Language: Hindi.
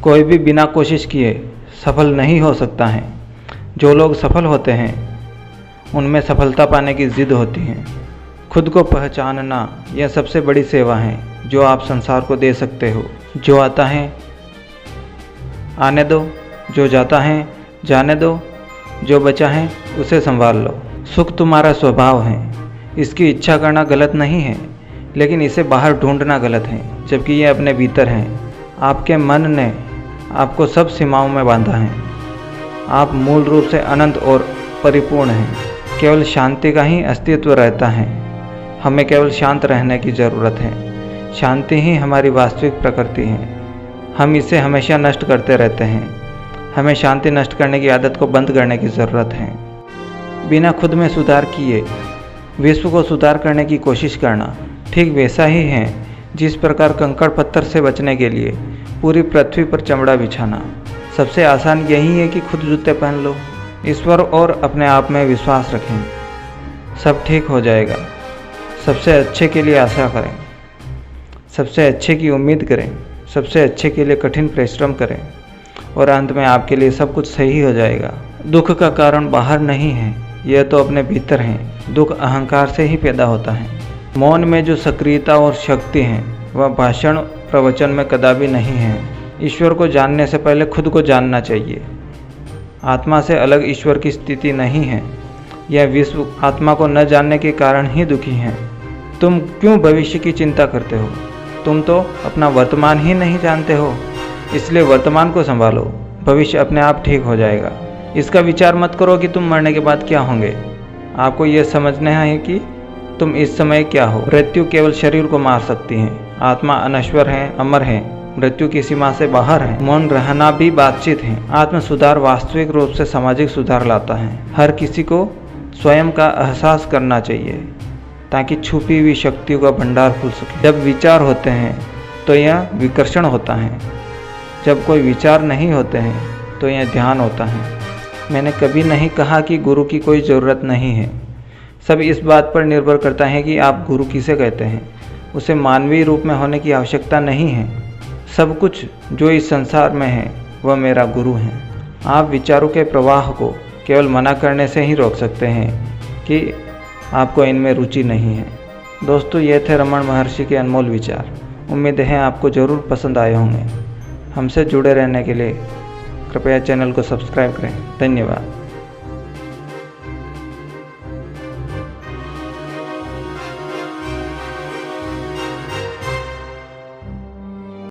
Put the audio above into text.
कोई भी बिना कोशिश किए सफल नहीं हो सकता है। जो लोग सफल होते हैं उनमें सफलता पाने की जिद होती है। खुद को पहचानना यह सबसे बड़ी सेवा है जो आप संसार को दे सकते हो। जो आता है आने दो, जो जाता है जाने दो, जो बचा है उसे संभाल लो। सुख तुम्हारा स्वभाव है, इसकी इच्छा करना गलत नहीं है, लेकिन इसे बाहर ढूंढना गलत है, जबकि ये अपने भीतर है। आपके मन ने आपको सब सीमाओं में बांधा है। आप मूल रूप से अनंत और परिपूर्ण हैं। केवल शांति का ही अस्तित्व रहता है। हमें केवल शांत रहने की ज़रूरत है। शांति ही हमारी वास्तविक प्रकृति है। हम इसे हमेशा नष्ट करते रहते हैं। हमें शांति नष्ट करने की आदत को बंद करने की ज़रूरत है। बिना खुद में सुधार किए विश्व को सुधार करने की कोशिश करना ठीक वैसा ही है जिस प्रकार कंकड़ पत्थर से बचने के लिए पूरी पृथ्वी पर चमड़ा बिछाना। सबसे आसान यही है कि खुद जूते पहन लो। ईश्वर और अपने आप में विश्वास रखें। सब ठीक हो जाएगा। सबसे अच्छे के लिए आशा करें, सबसे अच्छे की उम्मीद करें, सबसे अच्छे के लिए कठिन परिश्रम करें और अंत में आपके लिए सब कुछ सही हो जाएगा। दुख का कारण बाहर नहीं है, यह तो अपने भीतर है। दुख अहंकार से ही पैदा होता है। मौन में जो सक्रियता और शक्ति है वह भाषण प्रवचन में कदापि नहीं है। ईश्वर को जानने से पहले खुद को जानना चाहिए। आत्मा से अलग ईश्वर की स्थिति नहीं है। यह विश्व आत्मा को न जानने के कारण ही दुखी है। तुम क्यों भविष्य की चिंता करते हो? तुम तो अपना वर्तमान ही नहीं जानते हो, इसलिए वर्तमान को संभालो। भविष्य अपने आप ठीक हो जाएगा। इसका विचार मत करो कि तुम मरने के बाद क्या होंगे। आपको यह समझना है कि तुम इस समय क्या हो। मृत्यु केवल शरीर को मार सकती है। आत्मा अनश्वर है, अमर है, मृत्यु की सीमा से बाहर है। मौन रहना भी बातचीत है। आत्म सुधार वास्तविक रूप से सामाजिक सुधार लाता है। हर किसी को स्वयं का एहसास करना चाहिए ताकि छुपी हुई शक्तियों का भंडार खुल सके। जब विचार होते हैं तो यह विकर्षण होता है। जब कोई विचार नहीं होते हैं तो यह ध्यान होता है। मैंने कभी नहीं कहा कि गुरु की कोई ज़रूरत नहीं है। सब इस बात पर निर्भर करता है कि आप गुरु किसे कहते हैं। उसे मानवीय रूप में होने की आवश्यकता नहीं है। सब कुछ जो इस संसार में है वह मेरा गुरु है। आप विचारों के प्रवाह को केवल मना करने से ही रोक सकते हैं कि आपको इनमें रुचि नहीं है। दोस्तों, ये थे रमन महर्षि के अनमोल विचार। उम्मीद है आपको ज़रूर पसंद आए होंगे। हमसे जुड़े रहने के लिए कृपया चैनल को सब्सक्राइब करें। धन्यवाद।